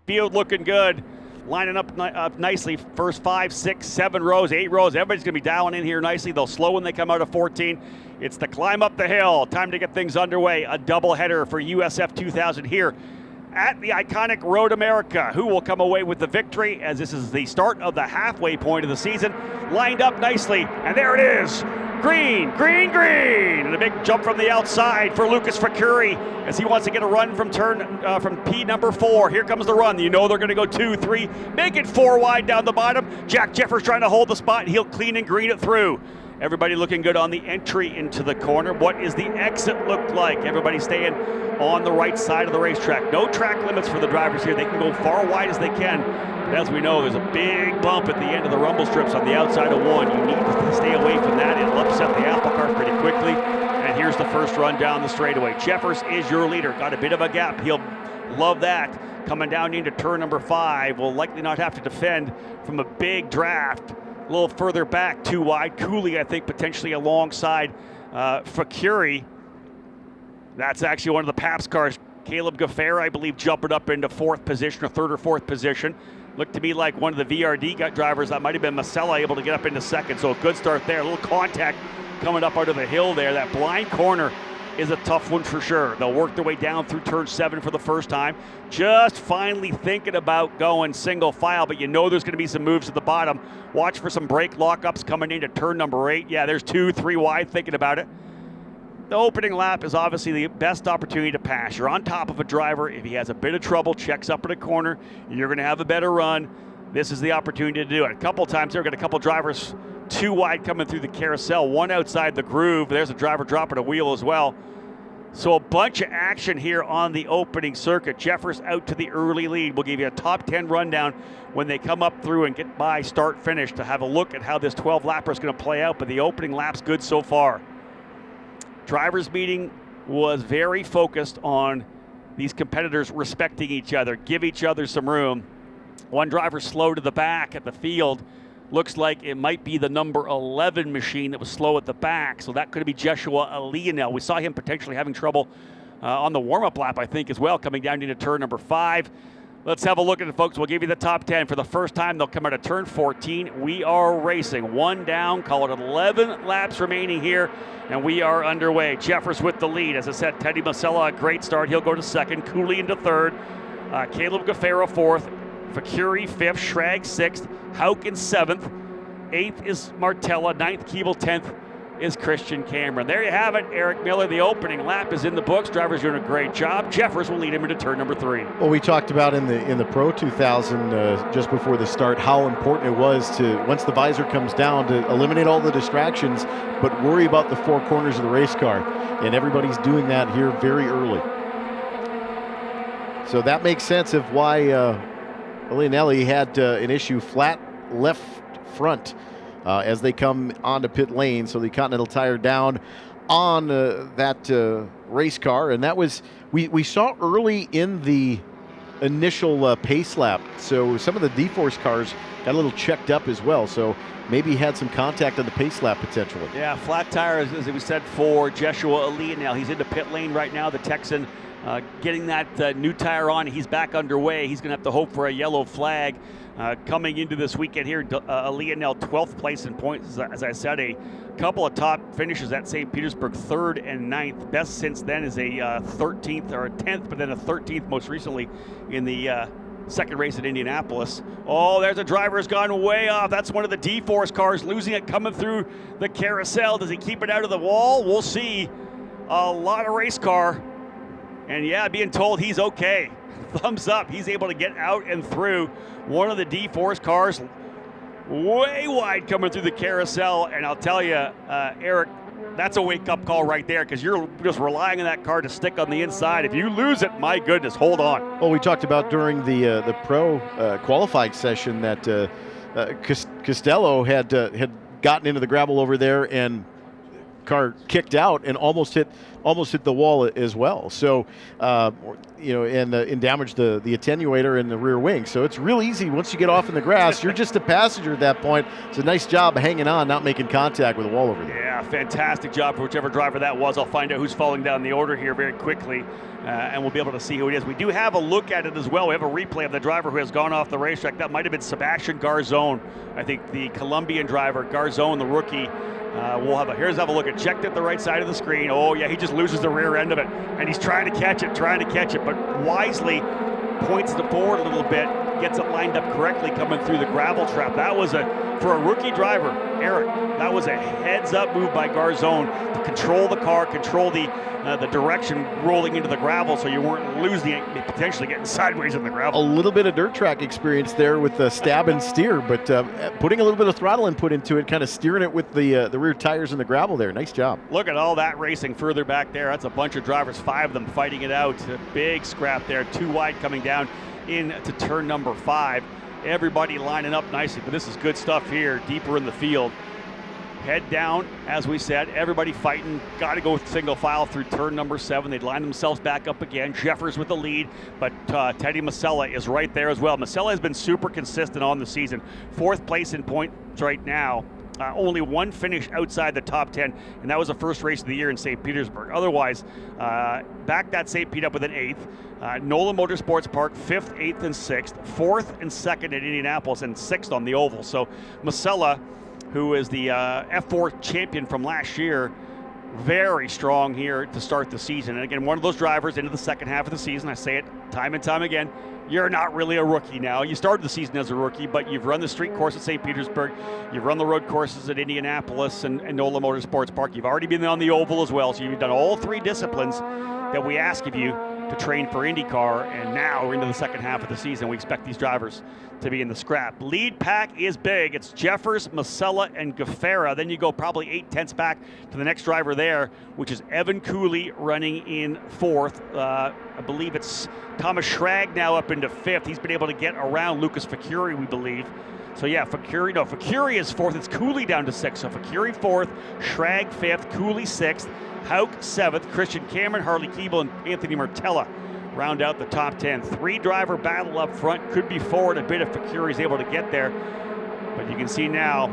Field looking good. Lining up nicely. First 5, 6, 7 rows, 8 rows. Everybody's going to be dialing in here nicely. They'll slow when they come out of 14. It's the climb up the hill. Time to get things underway. A doubleheader for USF 2000 here at the iconic Road America. Who will come away with the victory, as this is the start of the halfway point of the season. Lined up nicely, and there it is. Green, green, green. And a big jump from the outside for Lucas Fakuri as he wants to get a run from from P number 4. Here comes the run. You know they're going to go 2, 3, make it 4 wide down the bottom. Jack Jeffers trying to hold the spot. He'll clean and green it through. Everybody looking good on the entry into the corner. What is the exit look like? Everybody staying on the right side of the racetrack. No track limits for the drivers here. They can go far wide as they can. But as we know, there's a big bump at the end of the rumble strips on the outside of 1. You need to stay away from that. It'll upset the apple cart pretty quickly. And here's the first run down the straightaway. Jeffers is your leader. Got a bit of a gap. He'll love that. Coming down into turn number 5. Will likely not have to defend from a big draft. A little further back, 2 wide. Cooley, I think, potentially alongside Fakuri. That's actually one of the Paps cars. Caleb Gaffera, I believe, jumping up into 4th position, or 3rd or 4th position. Looked to me like one of the VRD drivers. That might have been Masella able to get up into 2nd. So a good start there. A little contact coming up out of the hill there. That blind corner is a tough one for sure. They'll work their way down through turn 7 for the first time. Just finally thinking about going single file, but you know there's going to be some moves at the bottom. Watch for some brake lockups coming into turn number 8. Yeah, there's 2, 3 wide thinking about it. The opening lap is obviously the best opportunity to pass. You're on top of a driver. If he has a bit of trouble, checks up in a corner, you're going to have a better run. This is the opportunity to do it. A couple times there, got a couple drivers 2 wide coming through the carousel, 1 outside the groove. There's a driver dropping a wheel as well. So a bunch of action here on the opening circuit. Jeffers out to the early lead. We'll give you a top 10 rundown when they come up through and get by start finish to have a look at how this 12 lapper is going to play out, but the opening lap's good so far. Drivers meeting was very focused on these competitors respecting each other, give each other some room. One driver slow to the back at the field. Looks like it might be the number 11 machine that was slow at the back, so that could be Joshua Leonel. We saw him potentially having trouble on the warm-up lap, I think, as well, coming down into turn number 5. Let's have a look at it, folks. We'll give you the top 10. For the first time, they'll come out of turn 14. We are racing. 1 down, call it 11 laps remaining here, and we are underway. Jeffers with the lead. As I said, Teddy Masella, a great start. He'll go to 2nd. Cooley into 3rd. Caleb Gaffera 4th. Fakuri 5th, Schrag 6th, Hauk in 7th, 8th is Martella, 9th Keeble, 10th is Christian Cameron. There you have it, Eric Miller. The opening lap is in the books. Driver's doing a great job. Jeffers will lead him into turn number 3. Well, we talked about in the Pro 2000 just before the start how important it was to, once the visor comes down, to eliminate all the distractions, but worry about the 4 corners of the race car. And everybody's doing that here very early. So that makes sense of why Leonelli had an issue flat left front as they come onto pit lane. So the Continental tire down on that race car. And that was, we saw early in the initial pace lap. So some of the D-Force cars got a little checked up as well. So maybe he had some contact on the pace lap potentially. Yeah, flat tire, as we said, for Joshua Leonel. He's into pit lane right now, the Texan. Getting that new tire on, he's back underway. He's going to have to hope for a yellow flag coming into this weekend here. Leonel 12th place in points, as I said, a couple of top finishes at St. Petersburg, 3rd and 9th. Best since then is a 13th or a 10th, but then a 13th most recently in the second race at Indianapolis. Oh, there's a driver who's gone way off. That's one of the D-Force cars, losing it coming through the carousel. Does he keep it out of the wall? We'll see. A lot of race car. And yeah, being told he's okay. Thumbs up. He's able to get out and through one of the D-Force cars. Way wide coming through the carousel. And I'll tell you, Eric, that's a wake-up call right there, because you're just relying on that car to stick on the inside. If you lose it, my goodness, hold on. Well, we talked about during the pro qualifying session that Costello had gotten into the gravel over there and car kicked out and almost hit the wall as well. So, and damaged the attenuator and the rear wing. So it's real easy once you get off in the grass. You're just a passenger at that point. It's a nice job hanging on, not making contact with the wall over there. Yeah, fantastic job for whichever driver that was. I'll find out who's falling down the order here very quickly, and we'll be able to see who it is. We do have a look at it as well. We have a replay of the driver who has gone off the racetrack. That might have been Sebastian Garzone. I think the Colombian driver, Garzone, the rookie. Here's a look at checked at the right side of the screen. Oh yeah, he just loses the rear end of it, and he's trying to catch it, but wisely points it forward a little bit, gets it lined up correctly coming through the gravel trap. That was for a rookie driver, Eric, that was a heads-up move by Garzone to control the car, control the direction rolling into the gravel so you weren't losing it, potentially getting sideways in the gravel. A little bit of dirt track experience there with the stab and steer, but putting a little bit of throttle input into it, kind of steering it with the rear tires in the gravel there. Nice job. Look at all that racing further back there. That's a bunch of drivers, 5 of them fighting it out. A big scrap there, 2 wide coming down into turn number 5. Everybody lining up nicely, but this is good stuff here, deeper in the field. Head down, as we said, everybody fighting. Got to go with single file through turn number 7. They'd line themselves back up again. Jeffers with the lead, but Teddy Masella is right there as well. Masella has been super consistent on the season. 4th place in points right now. Only 1 finish outside the top 10, and that was the first race of the year in St. Petersburg. Otherwise, back that St. Pete up with an 8th. NOLA Motorsports Park, 5th, 8th, and 6th. 4th and 2nd at Indianapolis, and 6th on the oval. So Masella, who is the F4 champion from last year, very strong here to start the season. And again, one of those drivers into the second half of the season, I say it time and time again, you're not really a rookie now. You started the season as a rookie, but you've run the street course at St. Petersburg, you've run the road courses at Indianapolis and NOLA Motorsports Park. You've already been on the oval as well, so you've done all 3 disciplines that we ask of you to train for IndyCar, and now we're into the second half of the season. We expect these drivers to be in the scrap. Lead pack is big. It's Jeffers, Masella, and Gaffera. Then you go probably 8/10 back to the next driver there, which is Evan Cooley running in 4th. I believe it's Thomas Schrag now up into 5th. He's been able to get around Lucas Facuri, we believe. So yeah, Facuri is 4th. It's Cooley down to 6th. So Facuri 4th, Schrag 5th, Cooley 6th, Hauk 7th, Christian Cameron, Harley Keeble, and Anthony Martella round out the top 10. 3-driver battle up front. Could be forward a bit if Facuri's able to get there. But you can see now,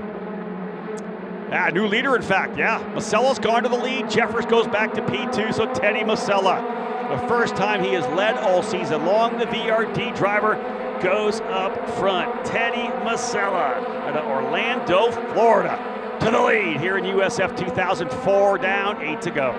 new leader, in fact. Yeah, Masella's gone to the lead. Jeffers goes back to P2, so Teddy Masella, the first time he has led all season long, the VRD driver goes up front. Teddy Masella out of Orlando, Florida, to the lead here in USF 2004, down 8 to go.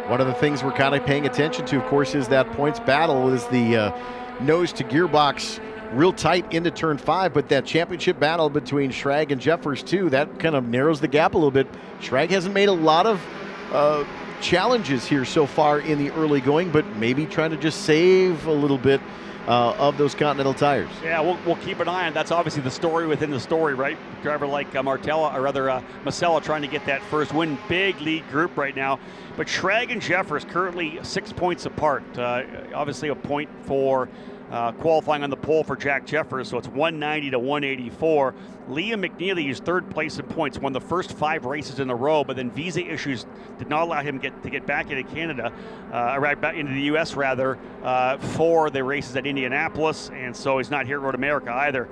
One of the things we're kind of paying attention to, of course, is that points battle is the nose to gearbox real tight into turn 5, but that championship battle between Schrag and Jeffers too, that kind of narrows the gap a little bit. Schrag hasn't made a lot of challenges here so far in the early going, but maybe trying to just save a little bit of those Continental tires. Yeah, we'll keep an eye on it. That's obviously the story within the story, right? A driver like Masella trying to get that first win. Big lead group right now. But Schrag and Jeffers currently 6 points apart. Obviously a point for qualifying on the pole for Jack Jeffers, so it's 190 to 184. Liam McNeely is 3rd place in points, won the first 5 races in a row, but then visa issues did not allow him to get back into Canada, back into the U.S. rather, for the races at Indianapolis, and so he's not here at Road America either.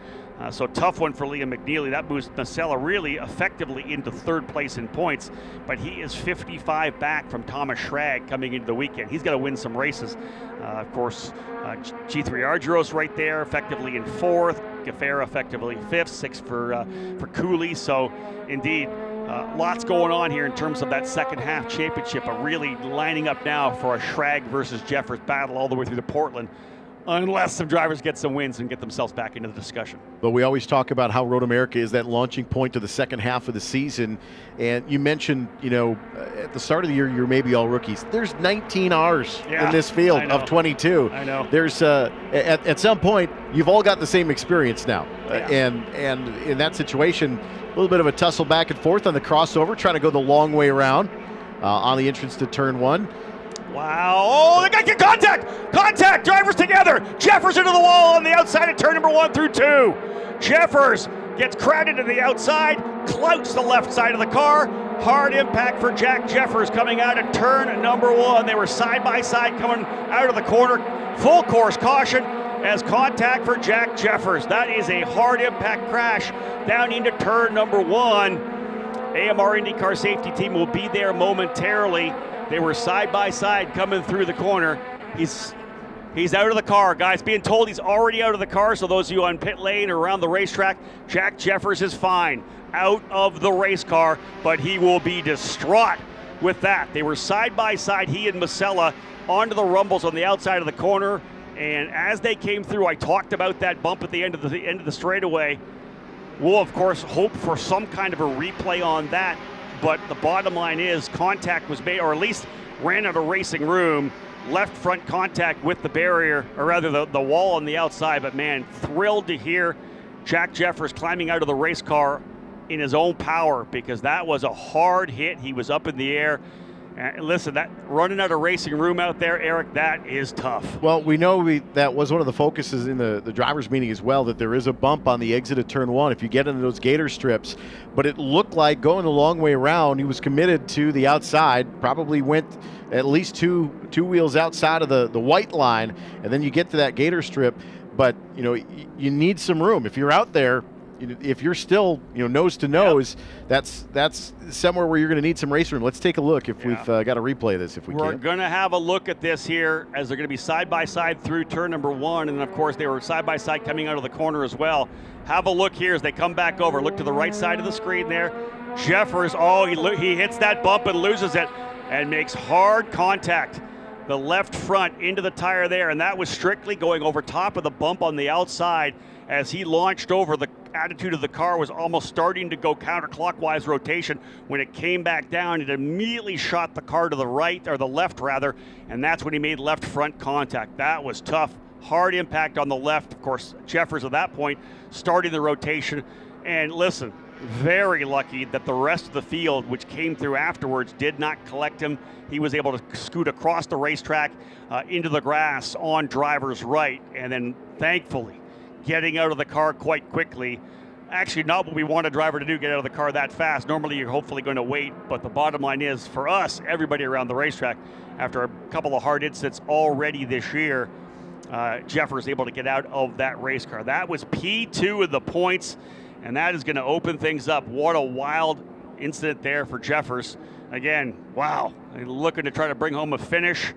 So tough one for Liam McNeely. That moves Masella really effectively into 3rd place in points, but he is 55 back from Thomas Schrag coming into the weekend. He's got to win some races. Of course, G3 Argyros right there, effectively in 4th. Gaffera effectively 5th, 6th for Cooley. So indeed, lots going on here in terms of that second half championship, but really lining up now for a Schrag versus Jeffers battle all the way through to Portland, unless some drivers get some wins and get themselves back into the discussion. But we always talk about how Road America is that launching point to the second half of the season. And you mentioned, at the start of the year, you're maybe all rookies. There's 19 Rs in this field of 22. I know. There's at some point, you've all got the same experience now. And in that situation, a little bit of a tussle back and forth on the crossover, trying to go the long way around on the entrance to turn 1. Wow. Oh, they got contact! Contact! Drivers together! Jeffers into the wall on the outside of turn number 1 through 2. Jeffers gets crowded to the outside, clouts the left side of the car. Hard impact for Jack Jeffers coming out of turn number 1. They were side by side coming out of the corner. Full course caution as contact for Jack Jeffers. That is a hard impact crash down into turn number 1. AMR IndyCar safety team will be there momentarily. They were side by side coming through the corner. He's out of the car, guys. Being told he's already out of the car, so those of you on pit lane or around the racetrack, Jack Jeffers is fine, out of the race car, but he will be distraught with that. They were side by side, he and Masella, onto the rumbles on the outside of the corner, and as they came through, I talked about that bump at the end of the straightaway. We'll, of course, hope for some kind of a replay on that, but the bottom line is contact was made, or at least ran out of racing room. Left front contact with the barrier, or rather the wall on the outside. But man, thrilled to hear Jack Jeffers climbing out of the race car in his own power, because that was a hard hit. He was up in the air. And listen, that running out of racing room out there, Eric, that is tough. Well, we know that was one of the focuses in the drivers' meeting as well, that there is a bump on the exit of turn 1 if you get into those gator strips. But it looked like going the long way around, he was committed to the outside, probably went at least two wheels outside of the white line, and then you get to that gator strip. But, you need some room. If you're out there, if you're still, nose to nose, yep, that's somewhere where you're going to need some race room. Let's take a look if we've got to replay this if we can. We're going to have a look at this here as they're going to be side by side through turn number 1, and then of course they were side by side coming out of the corner as well. Have a look here as they come back over. Look to the right side of the screen there. Jeffers, he hits that bump and loses it and makes hard contact. The left front into the tire there, and that was strictly going over top of the bump on the outside as he launched over. The attitude of the car was almost starting to go counterclockwise rotation. When it came back down, it immediately shot the car to the right, or the left rather, and that's when he made left front contact. That was tough. Hard impact on the left. Of course, Jeffers at that point starting the rotation. And listen, very lucky that the rest of the field, which came through afterwards, did not collect him. He was able to scoot across the racetrack into the grass on driver's right, and then thankfully getting out of the car quite quickly. Actually, not what we want a driver to do, get out of the car that fast. Normally, you're hopefully going to wait, but the bottom line is, for us, everybody around the racetrack, after a couple of hard incidents already this year, Jeffers able to get out of that race car. That was P2 of the points, and that is going to open things up. What a wild incident there for Jeffers. Again, wow, looking to try to bring home a finish.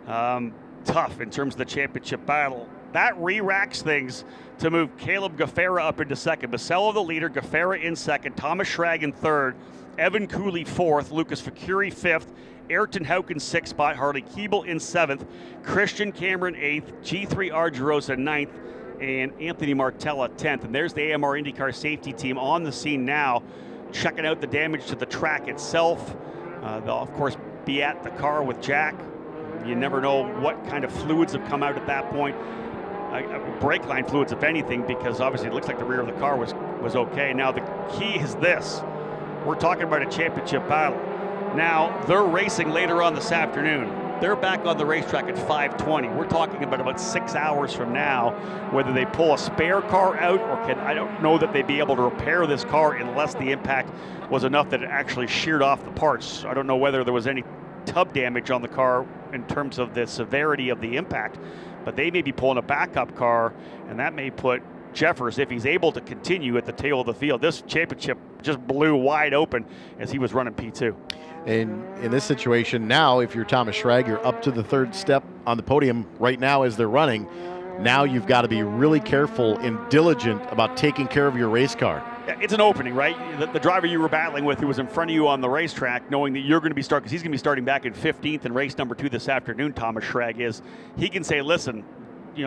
Tough in terms of the championship battle. That re-racks things to move Caleb Gaffera up into second. Basello the leader, Gaffera in second, Thomas Schrag in third, Evan Cooley fourth, Lucas Facuri fifth, Ayrton Houck in sixth spot, Harley Keeble in seventh, Christian Cameron eighth, G3 Argyrosa ninth, and Anthony Martella 10th. And there's the AMR IndyCar safety team on the scene now, checking out the damage to the track itself. They'll, of course, be at the car with Jack. You never know what kind of fluids have come out at that point. Brake line fluids, if anything, because obviously it looks like the rear of the car was okay. Now, the key is this. We're talking about a championship battle. Now, they're racing later on this afternoon. They're back on the racetrack at 5:20. We're talking about 6 hours from now, whether they pull a spare car out or I don't know that they'd be able to repair this car unless the impact was enough that it actually sheared off the parts. I don't know whether there was any tub damage on the car in terms of the severity of the impact, but they may be pulling a backup car, and that may put Jeffers, if he's able to continue, at the tail of the field. This championship just blew wide open as he was running P2. And in this situation now, if you're Thomas Schrag, you're up to the third step on the podium right now as they're running. Now you've got to be really careful and diligent about taking care of your race car. It's an opening, right? The driver you were battling with who was in front of you on the racetrack, knowing that you're going to be starting, because he's going to be starting back in 15th in race number 2 this afternoon, Thomas Schrag is. He can say, listen,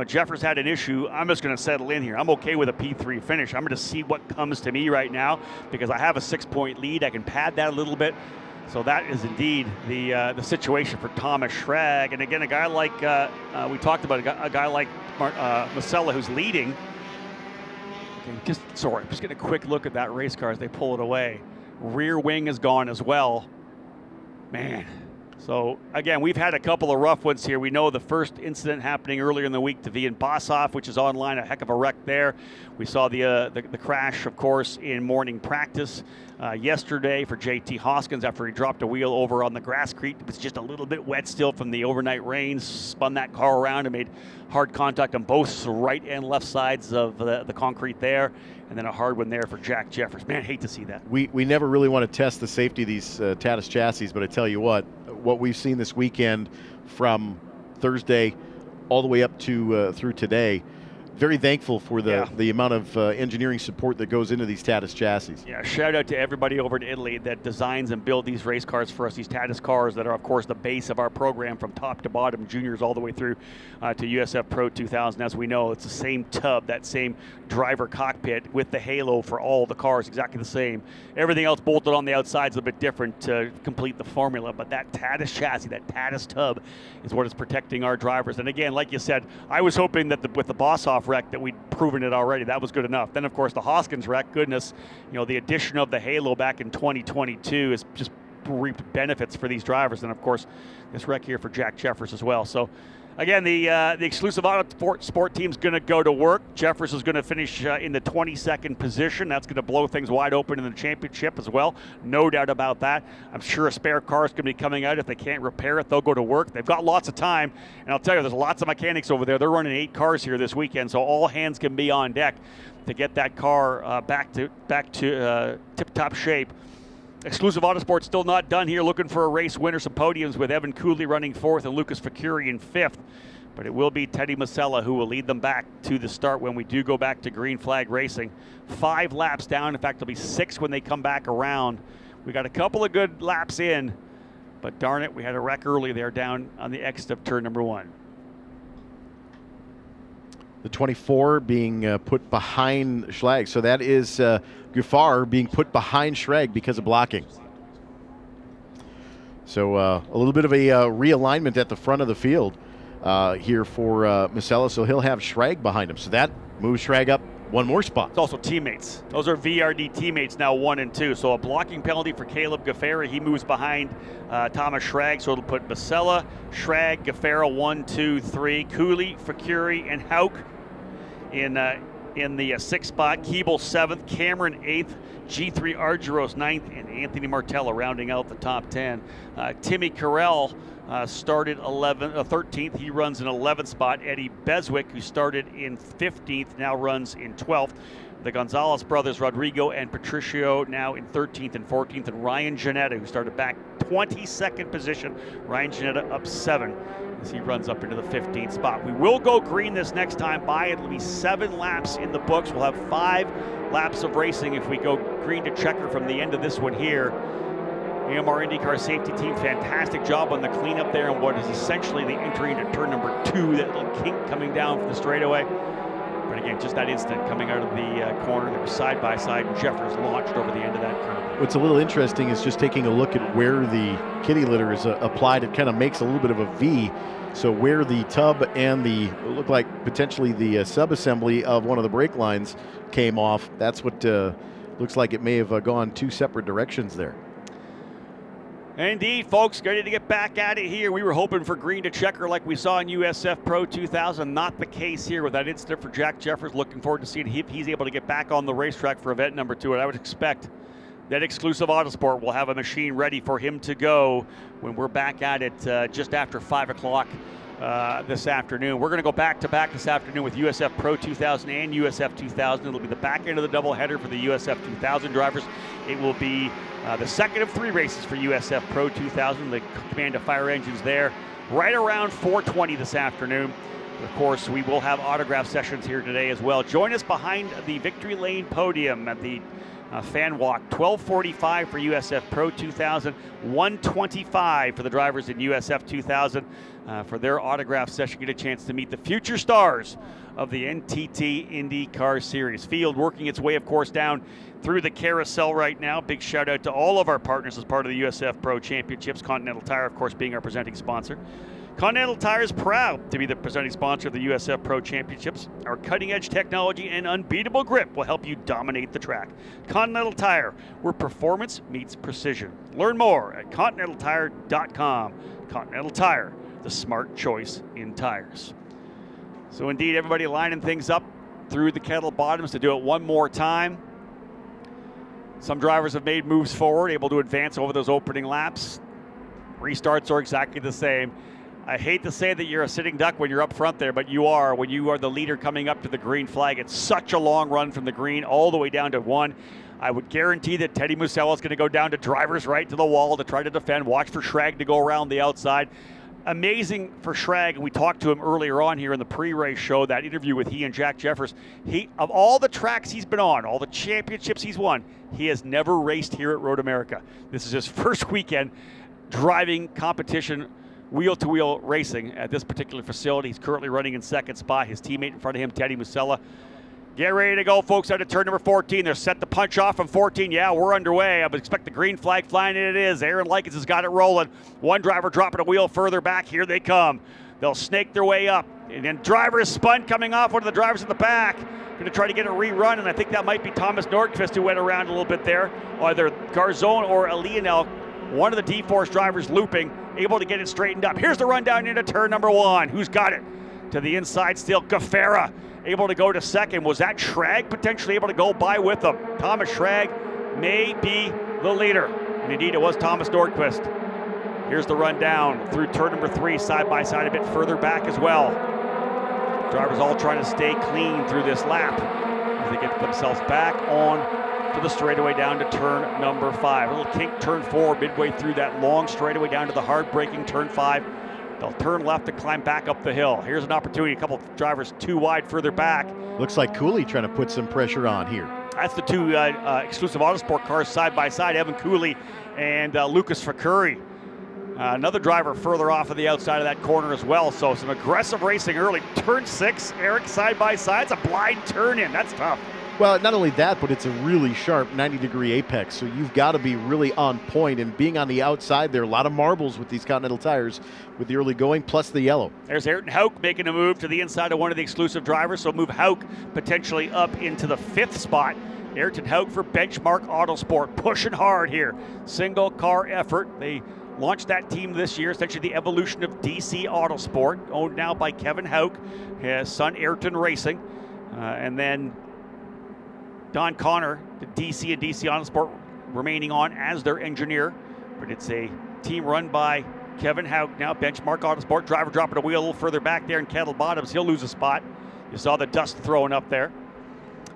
Jeffers had an issue. I'm just going to settle in here. I'm okay with a P3 finish. I'm going to see what comes to me right now because I have a 6-point lead. I can pad that a little bit. So that is indeed the situation for Thomas Schrag. And again, a guy like, we talked about a guy like Masella who's leading. Okay, just getting a quick look at that race car as they pull it away. Rear wing is gone as well. Man. So, again, we've had a couple of rough ones here. We know the first incident happening earlier in the week to Vian Boshoff, which is online, a heck of a wreck there. We saw the crash, of course, in morning practice yesterday for JT Hoskins after he dropped a wheel over on the grasscrete. It was just a little bit wet still from the overnight rains, spun that car around and made hard contact on both right and left sides of the concrete there. And then a hard one there for Jack Jeffers. Man, I hate to see that. We never really want to test the safety of these Tatis chassis, but I tell you what we've seen this weekend from Thursday all the way up to through today, very thankful for the amount of engineering support that goes into these Tatis chassis. Yeah, shout out to everybody over in Italy that designs and builds these race cars for us, these Tatis cars that are, of course, the base of our program from top to bottom, juniors all the way through to USF Pro 2000. As we know, it's the same tub, that same driver cockpit with the halo for all the cars, exactly the same. Everything else bolted on the outside is a bit different to complete the formula, but that Tatis chassis, that Tatis tub is what is protecting our drivers. And again, like you said, I was hoping that with the Boshoff wreck that we'd proven it already. That was good enough. Then, of course, the Hoskins wreck, goodness, the addition of the halo back in 2022 is just reaped benefits for these drivers. And, of course, this wreck here for Jack Jeffers as well. So, again, the exclusive auto sport team's going to go to work. Jeffers is going to finish in the 22nd position. That's going to blow things wide open in the championship as well. No doubt about that. I'm sure a spare car is going to be coming out. If they can't repair it, they'll go to work. They've got lots of time. And I'll tell you, there's lots of mechanics over there. They're running 8 cars here this weekend, so all hands can be on deck to get that car back to tip-top shape. Exclusive Autosport still not done here, looking for a race winner, some podiums with Evan Cooley running 4th and Lucas Facuri in 5th. But it will be Teddy Masella who will lead them back to the start when we do go back to green flag racing. 5 laps down. In fact, it'll be 6 when they come back around. We got a couple of good laps in, but darn it, we had a wreck early there down on the exit of turn number 1. The 24 being put behind Schlag. So that is Gufar being put behind Schrag because of blocking. So a little bit of a realignment at the front of the field here for Masella. So he'll have Schrag behind him. So that moves Schrag up one more spot. It's also teammates. Those are VRD teammates now, 1 and 2. So a blocking penalty for Caleb Gaffera. He moves behind Thomas Schrag. So it'll put Masella, Schrag, Gaffera 1, 2, 3, Cooley, Facuri, and Hauk in the 6th spot. Keeble 7th, Cameron 8th, G3 Argyros 9th, and Anthony Martella rounding out the top 10. Timmy Carell started 13th. He runs in 11th spot. Eddie Beswick, who started in 15th, now runs in 12th. The Gonzalez brothers, Rodrigo and Patricio, now in 13th and 14th. And Ryan Janetta, who started back 22nd position. Ryan Janetta up 7 as he runs up into the 15th spot. We will go green this next time by. It'll be 7 laps in the books. We'll have 5 laps of racing if we go green to checker from the end of this one here. AMR IndyCar safety team, fantastic job on the cleanup there on what is essentially the entry into turn number 2, that little kink coming down from the straightaway. But again, just that instant coming out of the corner, they were side by side, and Jeffers launched over the end of that curve. What's a little interesting is just taking a look at where the kitty litter is applied. It kind of makes a little bit of a V. So where the tub and the, look like potentially the sub-assembly of one of the brake lines came off, that's what looks like it may have gone 2 separate directions there. Indeed, folks, ready to get back at it here. We were hoping for green to checker like we saw in USF Pro 2000. Not the case here with that incident for Jack Jeffers. Looking forward to seeing if he's able to get back on the racetrack for event number 2. And I would expect that Exclusive Autosport will have a machine ready for him to go when we're back at it just after 5 o'clock this afternoon. We're going to go back-to-back this afternoon with USF Pro 2000 and USF 2000. It'll be the back end of the doubleheader for the USF 2000 drivers. It will be the second of 3 races for USF Pro 2000. The command of fire engines there right around 4:20 this afternoon. Of course, we will have autograph sessions here today as well. Join us behind the Victory Lane podium at the fan walk. 12:45 for USF Pro 2000, 1:25 for the drivers in USF 2000 for their autograph session. Get a chance to meet the future stars of the NTT IndyCar Series. Field working its way, of course, down through the carousel right now. Big shout out to all of our partners as part of the USF Pro Championships. Continental Tire, of course, being our presenting sponsor. Continental Tire is proud to be the presenting sponsor of the USF Pro Championships. Our cutting-edge technology and unbeatable grip will help you dominate the track. Continental Tire, where performance meets precision. Learn more at continentaltire.com. Continental Tire, the smart choice in tires. So indeed, everybody lining things up through the kettle bottoms to do it one more time. Some drivers have made moves forward, able to advance over those opening laps. Restarts are exactly the same. I hate to say that you're a sitting duck when you're up front there, but you are when you are the leader coming up to the green flag. It's such a long run from the green all the way down to 1. I would guarantee that Teddy Musella is going to go down to driver's right to the wall to try to defend. Watch for Schrag to go around the outside. Amazing for Schrag, and we talked to him earlier on here in the pre-race show, that interview with he and Jack Jeffers. Of all the tracks he's been on, all the championships he's won, he has never raced here at Road America. This is his first weekend driving competition, wheel-to-wheel racing at this particular facility. He's currently running in second spot. His teammate in front of him, Teddy Musella. Get ready to go, folks, out of turn number 14. They're set to punch off from 14. Yeah, we're underway. I would expect the green flag flying, and it is. Aaron Likens has got it rolling. One driver dropping a wheel further back. Here they come. They'll snake their way up. And then driver is spun coming off one of the drivers in the back. Going to try to get a rerun, and I think that might be Thomas Nordqvist who went around a little bit there. Either Garzone or Lionel, one of the D-Force drivers looping, able to get it straightened up. Here's the rundown into turn number 1. Who's got it? To the inside still, Gaffera able to go to second. Was that Schrag potentially able to go by with them? Thomas Schrag may be the leader. And indeed, it was Thomas Nordqvist. Here's the rundown through turn number 3, side by side, a bit further back as well. Drivers all trying to stay clean through this lap as they get themselves back on to the straightaway down to turn number 5. A little kink turn 4 midway through that long straightaway down to the hard braking turn 5. They'll turn left to climb back up the hill. Here's an opportunity, a couple of drivers too wide further back. Looks like Cooley trying to put some pressure on here. That's the two exclusive Autosport cars side by side, Evan Cooley and Lucas Fakuri. Another driver further off of the outside of that corner as well. So some aggressive racing early. Turn 6, Eric side by side. It's a blind turn in. That's tough. Well, not only that, but it's a really sharp 90-degree apex, so you've got to be really on point. And being on the outside, there are a lot of marbles with these Continental tires with the early going, plus the yellow. There's Ayrton Hauk making a move to the inside of one of the exclusive drivers, so move Hauk potentially up into the 5th spot. Ayrton Hauk for Benchmark Autosport, pushing hard here. Single car effort. They launched that team this year, essentially the evolution of DC Autosport, owned now by Kevin Hauk, his son Ayrton Racing, and then Don Connor, the DC and DC Autosport, remaining on as their engineer. But it's a team run by Kevin Hauk now, Benchmark Autosport. Driver dropping a wheel a little further back there in kettle bottoms. He'll lose a spot. You saw the dust throwing up there.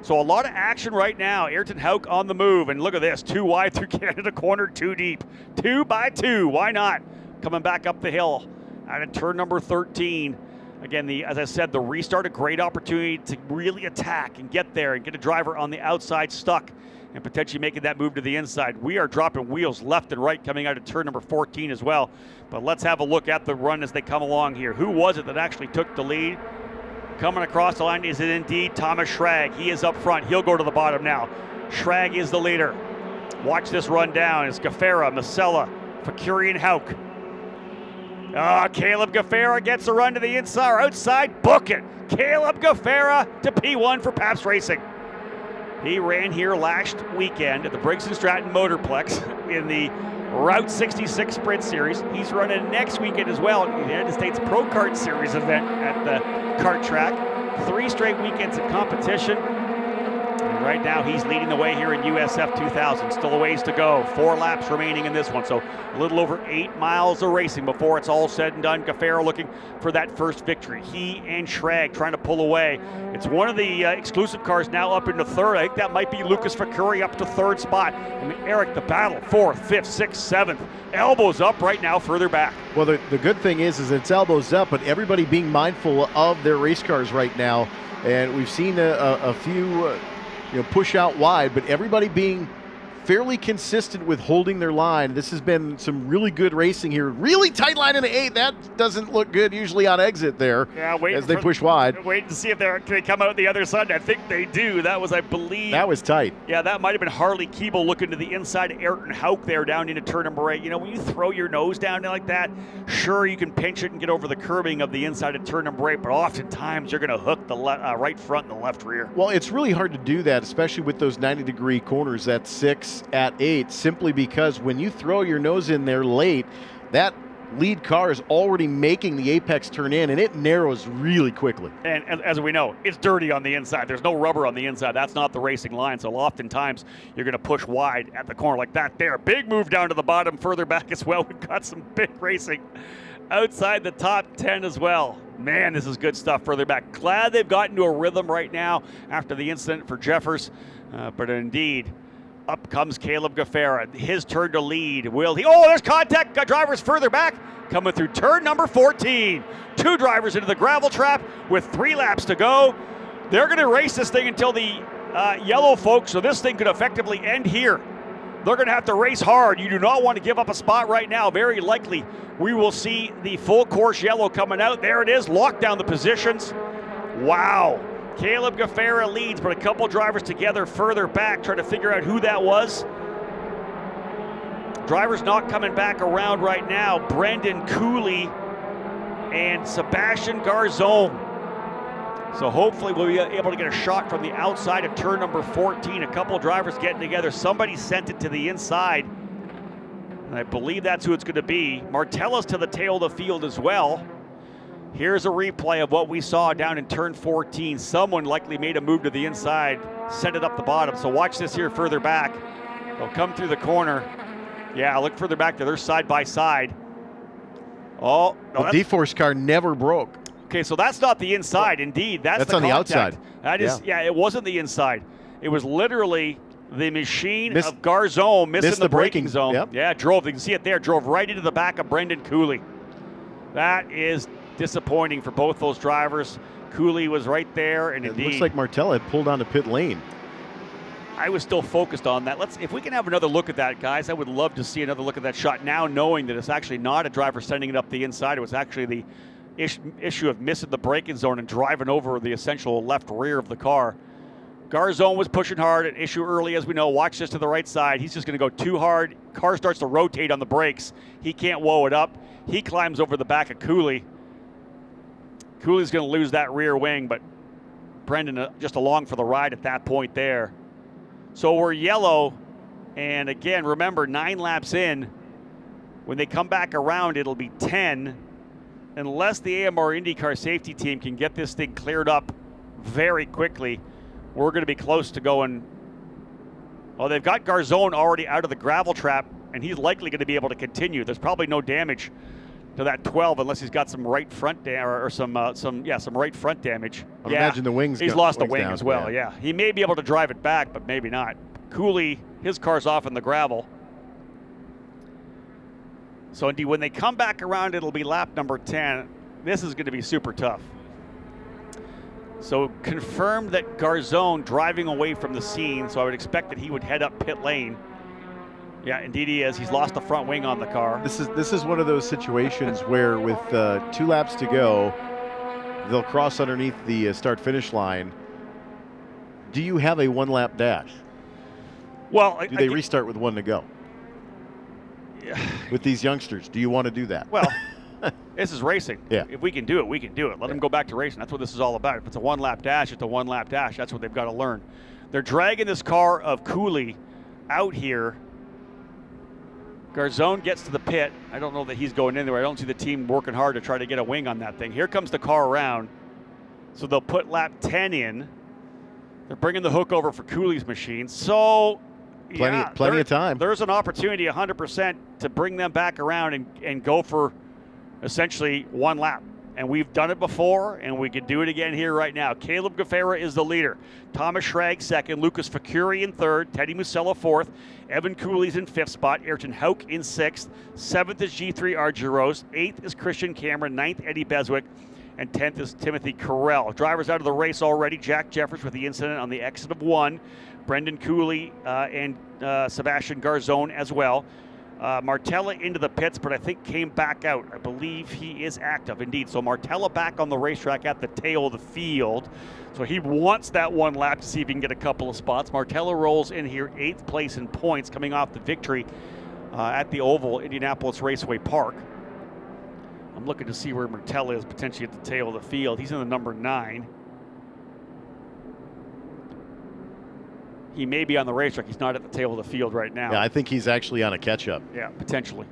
So a lot of action right now. Ayrton Hauk on the move. And look at this, 2 wide through Canada corner, 2 deep. 2 by 2, why not? Coming back up the hill out of turn number 13. Again, as I said, the restart, a great opportunity to really attack and get there and get a driver on the outside stuck and potentially making that move to the inside. We are dropping wheels left and right coming out of turn number 14 as well. But let's have a look at the run as they come along here. Who was it that actually took the lead? Coming across the line, is it indeed Thomas Schrag? He is up front. He'll go to the bottom now. Schrag is the leader. Watch this run down. It's Gaffera, Musella, Fakuri, and Hauk. Caleb Gaffera gets a run to the inside or outside. Book it. Caleb Gaffera to P1 for Pabst Racing. He ran here last weekend at the Briggs & Stratton Motorplex in the Route 66 Sprint Series. He's running next weekend as well in the United States Pro Kart Series event at the kart track. 3 straight weekends of competition. And right now he's leading the way here in USF 2000. Still a ways to go. 4 laps remaining in this one. So a little over 8 miles of racing before it's all said and done. Gaffera looking for that first victory. He and Schrag trying to pull away. It's one of the exclusive cars now up into 3rd. I think that might be Lucas Fakuri up to 3rd spot. And Eric, the battle, 4th, 5th, 6th, 7th. Elbows up right now further back. Well, the good thing is it's elbows up, but everybody being mindful of their race cars right now. And we've seen a few push out wide, but everybody being fairly consistent with holding their line. This has been some really good racing here. Really tight line in the 8. That doesn't look good usually on exit there as they push wide. Waiting to see if they come out the other side. I think they do. That was, I believe. That was tight. Yeah, that might have been Harley Keeble looking to the inside of Ayrton Hauk there down into turn number 8. You know, when you throw your nose down like that, sure, you can pinch it and get over the curbing of the inside of turn number 8, but oftentimes you're going to hook the right front and the left rear. Well, it's really hard to do that, especially with those 90-degree corners at 6, at 8, simply because when you throw your nose in there late, that lead car is already making the apex turn in, and it narrows really quickly. And as we know, it's dirty on the inside. There's no rubber on the inside. That's not the racing line, so oftentimes you're going to push wide at the corner like that there. Big move down to the bottom, further back as well. We've got some big racing outside the top 10 as well. Man, this is good stuff further back. Glad they've gotten to a rhythm right now after the incident for Jeffers, but indeed, up comes Caleb Gaffera. His turn to lead. Will he? Oh, there's contact. Got drivers further back coming through turn number 14. 2 drivers into the gravel trap with 3 laps to go. They're going to race this thing until the yellow, folks, so this thing could effectively end here. They're going to have to race hard. You do not want to give up a spot right now. Very likely we will see the full course yellow coming out. There it is. Lock down the positions. Wow. Caleb Gaffera leads, but a couple drivers together further back trying to figure out who that was. Drivers not coming back around right now. Brendan Cooley and Sebastian Garzon. So hopefully we'll be able to get a shot from the outside of turn number 14. A couple drivers getting together. Somebody sent it to the inside, and I believe that's who it's going to be. Martella's to the tail of the field as well. Here's a replay of what we saw down in turn 14. Someone likely made a move to the inside, sent it up the bottom. So watch this here further back. They'll come through the corner. Yeah, look further back there. They're side by side. Oh, no, the D-Force car never broke. Okay, so that's not the inside. Indeed, that's the on contact. The outside. That is, yeah, it wasn't the inside. It was literally the machine of Garzon missing the braking zone. Yep. Yeah, drove. You can see it there. Drove right into the back of Brendan Cooley. That is disappointing for both those drivers. Cooley was right there, and indeed, it looks like Martella had pulled onto pit lane. I was still focused on that. If we can have another look at that, guys, I would love to see another look at that shot now, knowing that it's actually not a driver sending it up the inside. It was actually the issue of missing the braking zone and driving over the essential left rear of the car. Garzon was pushing hard, an issue early, as we know. Watch this to the right side. He's just going to go too hard. Car starts to rotate on the brakes. He can't whoa it up. He climbs over the back of Cooley. Cooley's going to lose that rear wing, but Brendan just along for the ride at that point there. So we're yellow, and again, remember, 9 laps in. When they come back around, it'll be 10. Unless the AMR IndyCar safety team can get this thing cleared up very quickly, we're going to be close to going. Well, they've got Garzon already out of the gravel trap, and he's likely going to be able to continue. There's probably no damage to that 12 unless he's got some right front or some right front damage. I imagine the wings. He's lost the wing as well. Yeah, he may be able to drive it back, but maybe not. Cooley, his car's off in the gravel. So indeed, when they come back around, it'll be lap number 10. This is going to be super tough. So confirmed that Garzon driving away from the scene, so I would expect that he would head up pit lane. Yeah, indeed he is. He's lost the front wing on the car. This is one of those situations where with 2 laps to go, they'll cross underneath the start-finish line. Do you have a 1-lap dash? Well, do they restart with 1 to go? With these youngsters, do you want to do that? Well, this is racing. Yeah. If we can do it, we can do it. Let them go back to racing. That's what this is all about. If it's a 1-lap dash, it's a 1-lap dash. That's what they've got to learn. They're dragging this car of Cooley out here. Garzon gets to the pit. I don't know that he's going anywhere. I don't see the team working hard to try to get a wing on that thing. Here comes the car around. So they'll put lap 10 in. They're bringing the hook over for Cooley's machine. So plenty of time. There's an opportunity 100% to bring them back around and go for essentially 1 lap. And we've done it before, and we can do it again here right now. Caleb Gaffera is the leader. Thomas Schrag second, Lucas Facuri in third, Teddy Musella fourth, Evan Cooley's in 5th spot, Ayrton Hauk in 6th, 7th is G3 Argyros, 8th is Christian Cameron, 9th Eddie Beswick, and 10th is Timothy Carell. Drivers out of the race already. Jack Jeffers with the incident on the exit of 1. Brendan Cooley and Sebastian Garzone as well. Martella into the pits, but I think came back out. I believe he is active indeed. So Martella back on the racetrack at the tail of the field. So he wants that one lap to see if he can get a couple of spots. Martella rolls in here 8th place in points, coming off the victory at the Oval, Indianapolis Raceway Park. I'm looking to see where Martella is potentially at the tail of the field. He's in the number 9. He may be on the racetrack. He's not at the tail of the field right now. Yeah, I think he's actually on a catch-up. Yeah, potentially.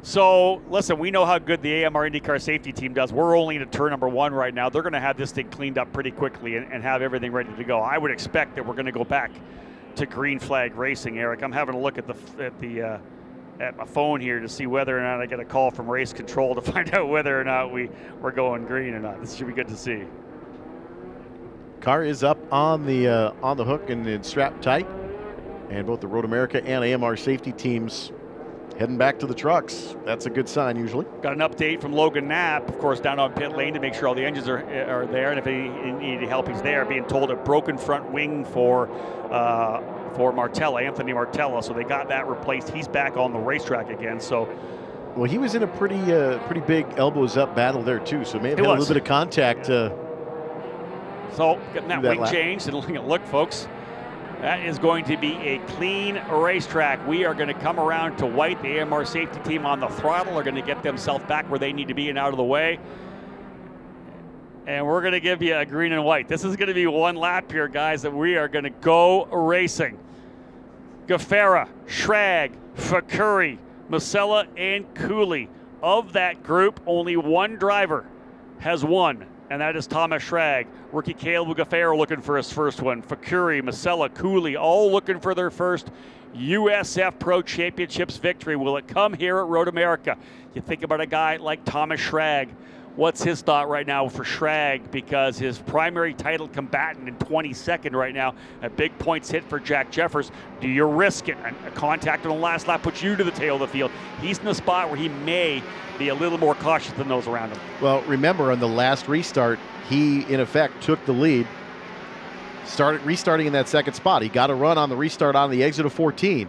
So, listen, we know how good the AMR IndyCar safety team does. We're only into turn number 1 right now. They're going to have this thing cleaned up pretty quickly and have everything ready to go. I would expect that we're going to go back to green flag racing, Eric. I'm having a look at my phone here to see whether or not I get a call from race control to find out whether or not we're going green or not. This should be good to see. Car is up on the hook and strapped tight, and both the Road America and AMR safety teams heading back to the trucks. That's a good sign usually. Got an update from Logan Knapp, of course, down on pit lane to make sure all the engines are there, and if he needed help, he's there. Being told a broken front wing for Martella, Anthony Martella, so they got that replaced. He's back on the racetrack again. So, well, he was in a pretty big elbows up battle there too, so may have had a little bit of contact. So getting that wing changed, and look, folks, that is going to be a clean racetrack. We are going to come around to white. The AMR safety team on the throttle are going to get themselves back where they need to be and out of the way. And we're going to give you a green and white. This is going to be one lap here, guys, that we are going to go racing. Gaffera, Schrag, Fakuri, Masella, and Cooley. Of that group, only one driver has won, and that is Thomas Schrag. Rookie Caleb Gaffera looking for his first one. Fakuri, Masella, Cooley, all looking for their first USF Pro Championships victory. Will it come here at Road America? You think about a guy like Thomas Schrag. What's his thought right now for Schrag? Because his primary title combatant in 22nd right now, a big points hit for Jack Jeffers. Do you risk it? A contact on the last lap puts you to the tail of the field. He's in a spot where he may be a little more cautious than those around him. Well, remember on the last restart, he in effect took the lead, started restarting in that second spot. He got a run on the restart on the exit of 14.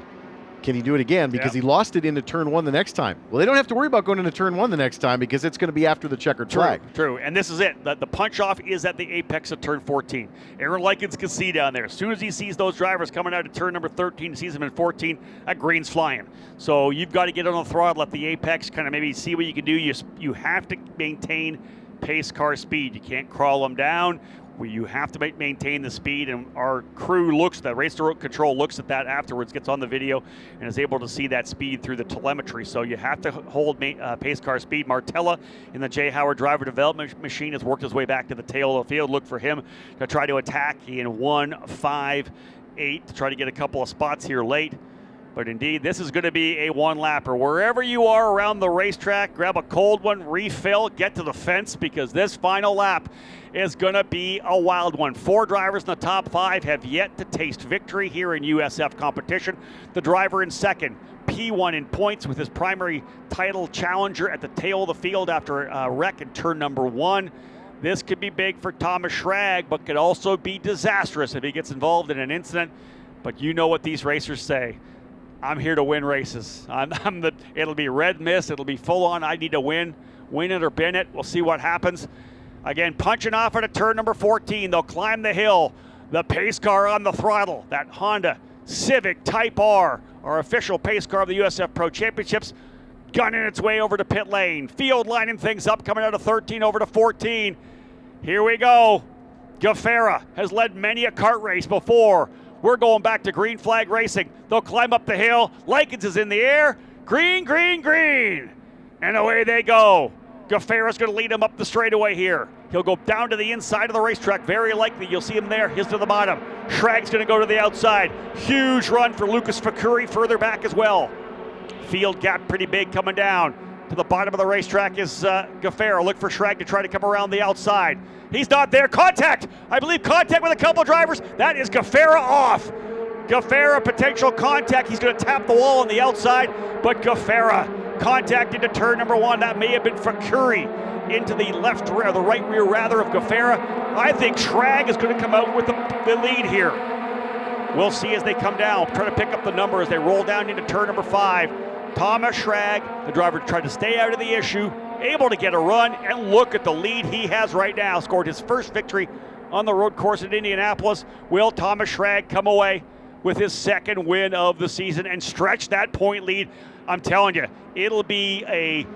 Can he do it again? Because he lost it into turn 1 the next time. Well, they don't have to worry about going into turn 1 the next time because it's going to be after the checkered flag. True, and this is it. The punch-off is at the apex of turn 14. Aaron Likens can see down there. As soon as he sees those drivers coming out of turn number 13, he sees them in 14, that green's flying. So you've got to get on the throttle at the apex, kind of maybe see what you can do. You have to maintain pace car speed. You can't crawl them down. You have to maintain the speed, and our crew looks at that. Race control looks at that afterwards, gets on the video, and is able to see that speed through the telemetry. So you have to hold pace car speed. Martella in the Jay Howard driver development machine has worked his way back to the tail of the field. Look for him to try to attack in 1-5-8 to try to get a couple of spots here late. But indeed, this is going to be a one-lapper. Wherever you are around the racetrack, grab a cold one, refill, get to the fence, because this final lap is going to be a wild one. 4 drivers in the top 5 have yet to taste victory here in USF competition. The driver in second, P1 in points with his primary title challenger at the tail of the field after a wreck in turn number 1. This could be big for Thomas Schrag, but could also be disastrous if he gets involved in an incident. But you know what these racers say. I'm here to win races. It'll be red mist. It'll be full on. I need to win it or bin it. We'll see what happens. Again, punching off at a turn number 14. They'll climb the hill. The pace car on the throttle. That Honda Civic Type R, our official pace car of the USF Pro Championships, gunning its way over to pit lane. Field lining things up, coming out of 13 over to 14. Here we go. Gaffera has led many a kart race before. We're going back to green flag racing. They'll climb up the hill. Likens is in the air. Green, green, green. And away they go. Gaffera's going to lead him up the straightaway here. He'll go down to the inside of the racetrack. Very likely you'll see him there. He's to the bottom. Schrag's going to go to the outside. Huge run for Lucas Fakuri further back as well. Field gap pretty big coming down. To the bottom of the racetrack is Gaffera. Look for Schrag to try to come around the outside. He's not there. Contact! I believe contact with a couple drivers. That is Gaffera off. Gaffera, potential contact. He's going to tap the wall on the outside, but Gaffera contact into turn number 1. That may have been Fakuri into the left rear, the right rear rather of Gafera. I think Schrag is going to come out with the lead here. We'll see as they come down, try to pick up the number as they roll down into turn number 5. Thomas Schrag, the driver, tried to stay out of the issue, able to get a run, and look at the lead he has right now. Scored his first victory on the road course at Indianapolis. Will Thomas Schrag come away with his second win of the season and stretch that point lead? I'm telling you, it'll be a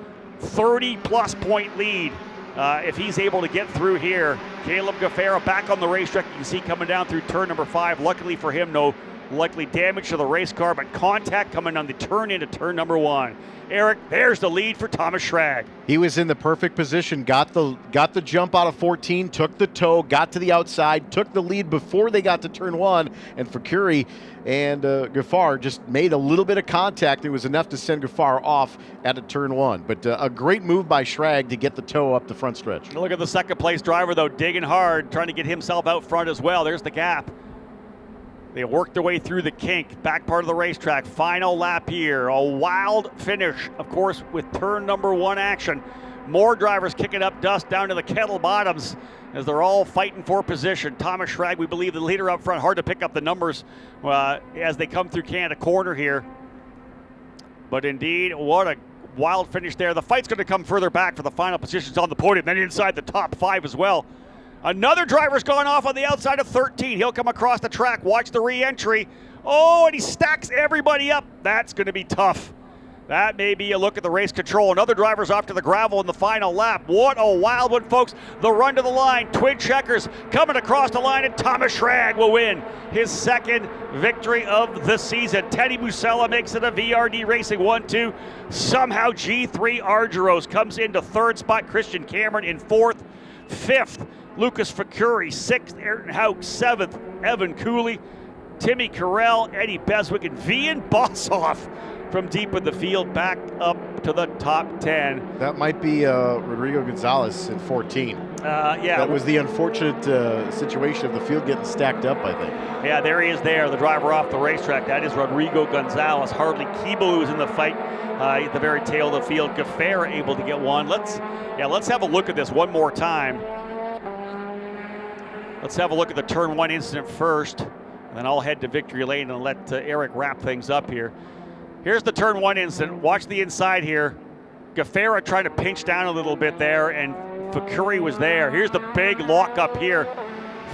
30-plus point lead if he's able to get through here. Caleb Gafera back on the racetrack. You can see coming down through turn number 5. Luckily for him, no likely damage to the race car, but contact coming on the turn into turn number 1. Eric, there's the lead for Thomas Schrag. He was in the perfect position, got the jump out of 14, took the toe, got to the outside, took the lead before they got to turn 1, and Fakuri and Gafar just made a little bit of contact. It was enough to send Gafar off at a turn 1. But a great move by Schrag to get the toe up the front stretch. Look at the second place driver, though, digging hard, trying to get himself out front as well. There's the gap. They worked their way through the kink, back part of the racetrack. Final lap here, a wild finish, of course, with turn number 1 action. More drivers kicking up dust down to the kettle bottoms as they're all fighting for position. Thomas Schrag, we believe, the leader up front. Hard to pick up the numbers as they come through Canada corner here. But indeed, what a wild finish there. The fight's going to come further back for the final positions on the podium, then inside the top 5 as well. Another driver's gone off on the outside of 13. He'll come across the track. Watch the re-entry. Oh, and he stacks everybody up. That's going to be tough. That may be a look at the race control. Another driver's off to the gravel in the final lap. What a wild one, folks. The run to the line. Twin checkers coming across the line, and Thomas Schrag will win his second victory of the season. Teddy Musella makes it a VRD Racing 1-2. Somehow G3 Argyros comes into 3rd spot. Christian Cameron in 4th. 5th, Lucas Fakuri. 6th, Ayrton Hauk. 7th, Evan Cooley. Timmy Carell, Eddie Beswick, and Vian Bossoff from deep in the field back up to the top 10. That might be Rodrigo Gonzalez in 14. Yeah. That was the unfortunate situation of the field getting stacked up, I think. Yeah, there he is there, the driver off the racetrack. That is Rodrigo Gonzalez. Harley Keeble, who's in the fight at the very tail of the field. Gafera able to get one. Let's have a look at this one more time. Let's have a look at the turn 1 incident first, and then I'll head to victory lane and let Eric wrap things up here. Here's the turn 1 incident. Watch the inside here. Gafera trying to pinch down a little bit there, and Fakuri was there. Here's the big lock up here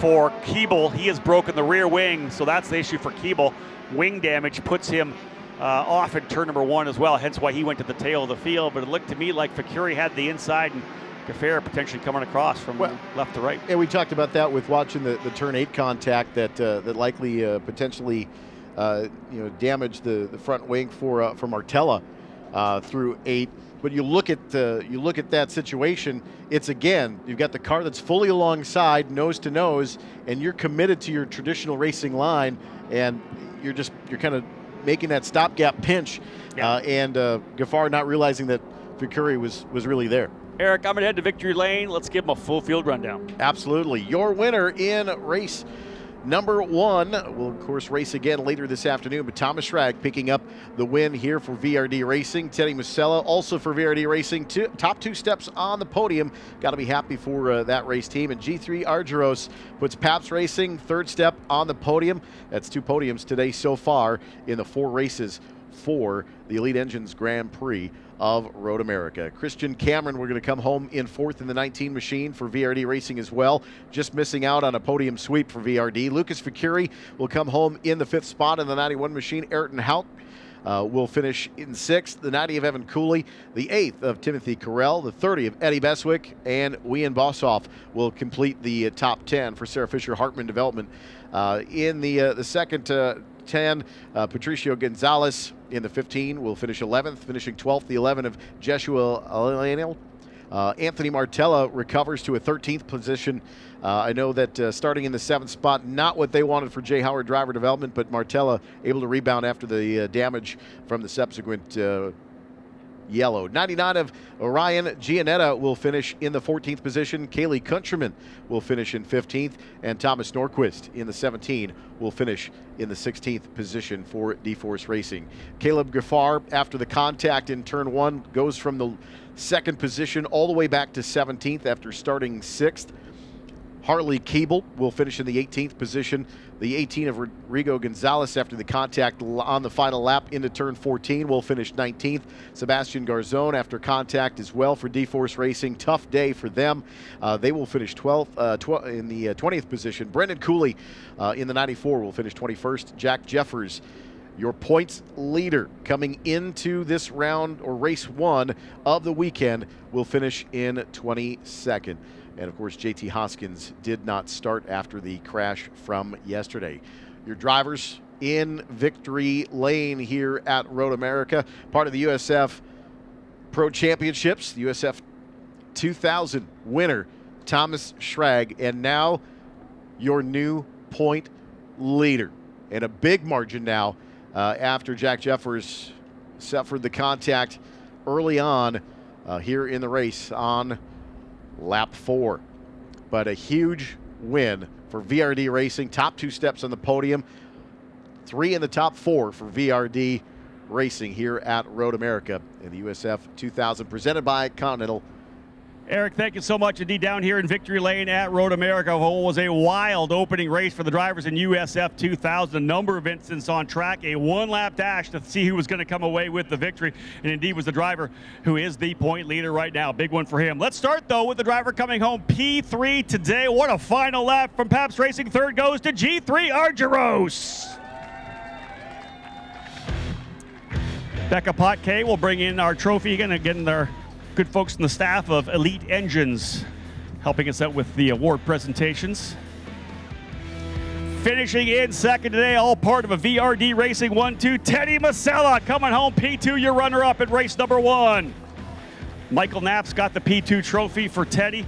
for Keeble. He has broken the rear wing, so that's the issue for Keeble. Wing damage puts him off in turn number 1 as well, hence why he went to the tail of the field. But it looked to me like Fakuri had the inside, and Gafera potentially coming across from left to right. And we talked about that with watching the turn 8 contact that likely potentially damaged the front wing for Martella through 8. But you look at that situation. It's again, you've got the car that's fully alongside, nose to nose, and you're committed to your traditional racing line, and you're kind of making that stopgap pinch, and Gafar not realizing that Fakuri was really there. Eric, I'm going to head to victory lane. Let's give him a full field rundown. Absolutely. Your winner in race number 1 will, of course, race again later this afternoon, but Thomas Schrag picking up the win here for VRD Racing. Teddy Musella also for VRD Racing. Top 2 steps on the podium. Got to be happy for that race team. And G3 Argyros puts Paps Racing 3rd step on the podium. That's 2 podiums today so far in the 4 races for the Elite Engines Grand Prix of Road America. Christian Cameron, we're going to come home in 4th in the 19 machine for VRD Racing as well. Just missing out on a podium sweep for VRD. Lucas Fakuri will come home in the 5th spot in the 91 machine. Ayrton Hauk will finish in 6th. The 90 of Evan Cooley. The 8th of Timothy Carell. The 30 of Eddie Beswick. And Wian Bossoff will complete the top 10 for Sarah Fisher Hartman Development. In the second 10, Patricio Gonzalez in the 15 will finish 11th, finishing 12th. The 11 of Jeshua Alenil. Anthony Martella recovers to a 13th position. I know that starting in the 7th spot, not what they wanted for Jay Howard Driver Development, but Martella able to rebound after the damage from the subsequent yellow. 99 of Ryan Gianetta will finish in the 14th position. Kaylee Countryman will finish in 15th. And Thomas Norquist in the 17 will finish in the 16th position for D-Force Racing. Caleb Gaffar, after the contact in turn 1, goes from the 2nd position all the way back to 17th after starting 6th. Harley Keeble will finish in the 18th position. The 18 of Rodrigo Gonzalez, after the contact on the final lap into turn 14, will finish 19th. Sebastian Garzone, after contact as well for D-Force Racing. Tough day for them. They will finish 12th in the 20th position. Brendan Cooley in the 94 will finish 21st. Jack Jeffers, your points leader coming into this round, or race 1 of the weekend, will finish in 22nd. And of course, JT Hoskins did not start after the crash from yesterday. Your drivers in victory lane here at Road America, part of the USF Pro Championships, the USF 2000 winner, Thomas Schrag, and now your new point leader. And a big margin now after Jack Jeffers suffered the contact early on here in the race on lap 4. But a huge win for VRD Racing. Top 2 steps on the podium. 3 in the top 4 for VRD Racing here at Road America in the USF 2000, presented by Continental. Eric, thank you so much indeed. Down here in Victory Lane at Road America, what was a wild opening race for the drivers in USF 2000. A number of incidents on track, a one-lap dash to see who was going to come away with the victory, and indeed was the driver who is the point leader right now. Big one for him. Let's start, though, with the driver coming home P3 today. What a final lap from Pabst Racing. Third goes to G3 Argyros. Becca Potke will bring in our trophy again, their good folks in the staff of Elite Engines helping us out with the award presentations. Finishing in second today, all part of a VRD Racing 1-2, Teddy Masella coming home P2, your runner-up in race number 1. Michael Knapp's got the P2 trophy for Teddy.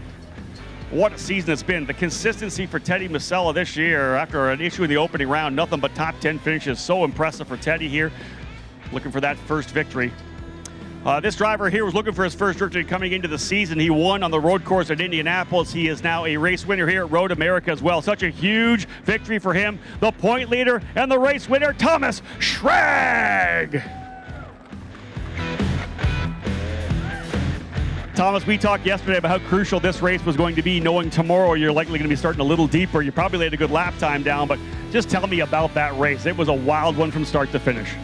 What a season it's been. The consistency for Teddy Masella this year after an issue in the opening round, nothing but top 10 finishes. So impressive for Teddy here, looking for that first victory. This driver here was looking for his first victory coming into the season. He won on the road course at Indianapolis. He is now a race winner here at Road America as well. Such a huge victory for him. The point leader and the race winner, Thomas Schrag. Thomas, we talked yesterday about how crucial this race was going to be, knowing tomorrow you're likely going to be starting a little deeper. You probably laid a good lap time down, but just tell me about that race. It was a wild one from start to finish.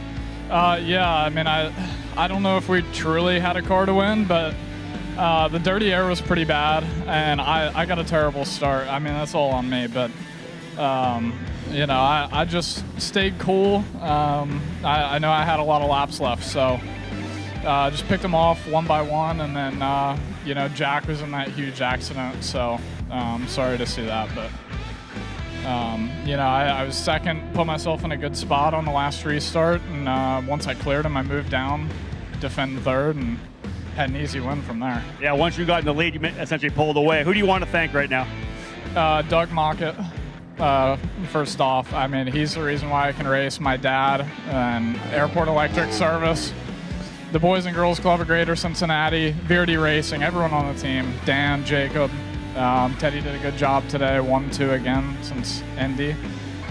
Yeah, I mean, I don't know if we truly had a car to win, but the dirty air was pretty bad, and I got a terrible start. I mean, that's all on me, but, you know, I just stayed cool. I know I had a lot of laps left, so just picked them off one by one, and then, you know, Jack was in that huge accident, so sorry to see that, but... you know, I was second, put myself in a good spot on the last restart, and once I cleared him, I moved down, defended third, and had an easy win from there. Yeah, once you got in the lead, you essentially pulled away. Who do you want to thank right now? Doug Mockett, first off. I mean, he's the reason why I can race. My dad and Airport Electric Service, the Boys and Girls Club of Greater Cincinnati, VRD Racing, everyone on the team, Dan, Jacob. Teddy did a good job today, 1-2 again since Indy,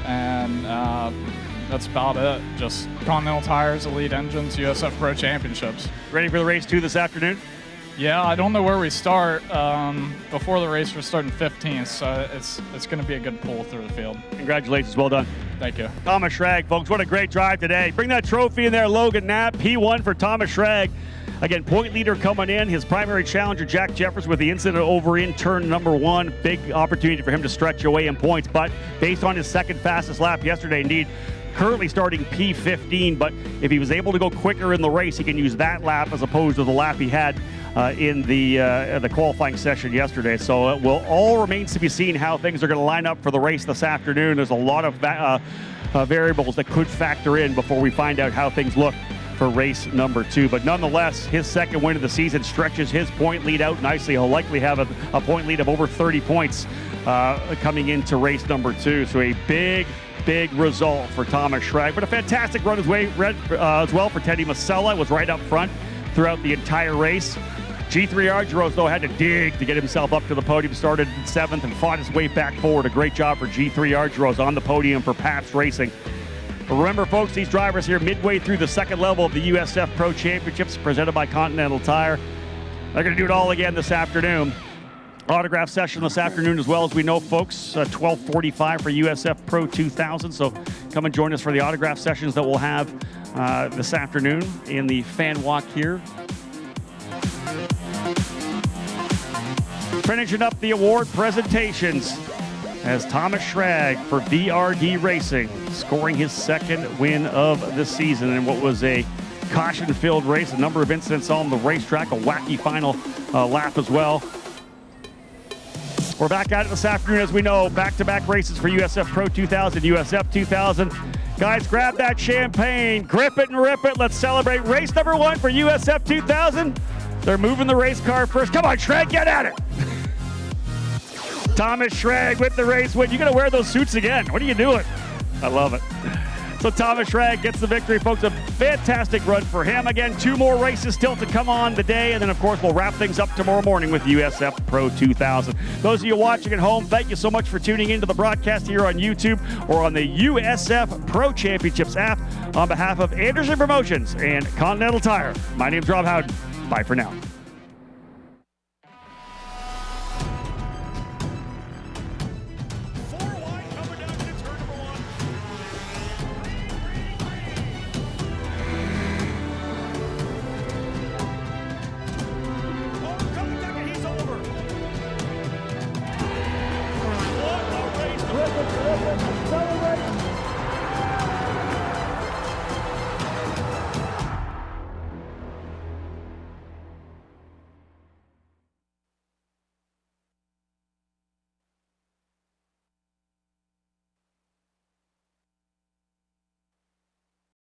and that's about it. Just Continental Tires, Elite Engines, USF Pro Championships. Ready for the race 2 this afternoon? Yeah, I don't know where we start. Before the race, we're starting 15th, so it's going to be a good pull through the field. Congratulations, well done. Thank you. Thomas Schrag, folks, what a great drive today. Bring that trophy in there, Logan Knapp, P1 for Thomas Schrag. Again, point leader coming in. His primary challenger, Jack Jeffers, with the incident over in turn number 1. Big opportunity for him to stretch away in points, but based on his second fastest lap yesterday, indeed, currently starting P15, but if he was able to go quicker in the race, he can use that lap as opposed to the lap he had in the qualifying session yesterday. So it will all remains to be seen how things are going to line up for the race this afternoon. There's a lot of variables that could factor in before we find out how things look for race number 2. But nonetheless, his second win of the season stretches his point lead out nicely. He'll likely have a point lead of over 30 points coming into race number 2. So a big result for Thomas Schrag, but a fantastic run as well for Teddy Masella. Was right up front, throughout the entire race. G3 Argyros, though, had to dig to get himself up to the podium, started in 7th and fought his way back forward. A great job for G3 Argyros on the podium for Pabst Racing. But remember, folks, these drivers here midway through the second level of the USF Pro Championships presented by Continental Tire. They're going to do it all again this afternoon. Autograph session this afternoon as well, as we know, folks. 12:45 for USF Pro 2000. So come and join us for the autograph sessions that we'll have this afternoon in the fan walk here. Finishing up the award presentations as Thomas Schrag for VRD Racing, scoring his second win of the season in what was a caution-filled race. A number of incidents on the racetrack, a wacky final lap as well. We're back at it this afternoon, as we know, back-to-back races for USF Pro 2000, USF 2000. Guys, grab that champagne, grip it and rip it. Let's celebrate race number 1 for USF 2000. They're moving the race car first. Come on, Schrag, get at it. Thomas Schrag with the race win. You got to wear those suits again. What are you doing? I love it. So Thomas Schrag gets the victory, folks. A fantastic run for him. Again, 2 more races still to come on today, and then, of course, we'll wrap things up tomorrow morning with USF Pro 2000. Those of you watching at home, thank you so much for tuning into the broadcast here on YouTube or on the USF Pro Championships app. On behalf of Anderson Promotions and Continental Tire, my name's Rob Howden. Bye for now.